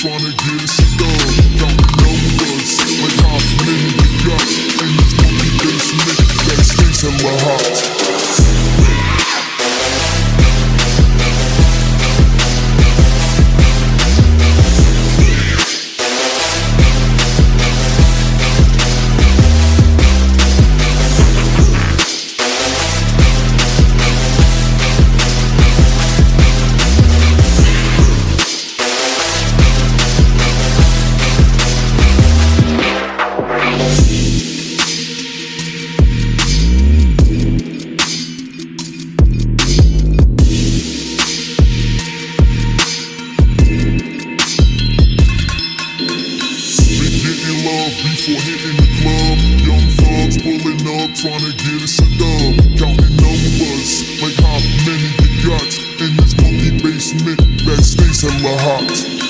tryna get us a dub. Counting numbers, like how many you got. In this monkey basement, that stays hella hot. Before hitting the club, young thugs pulling up, tryna get us a dub. Counting numbers, like how many you got. In this monkey basement, that stays hella hot.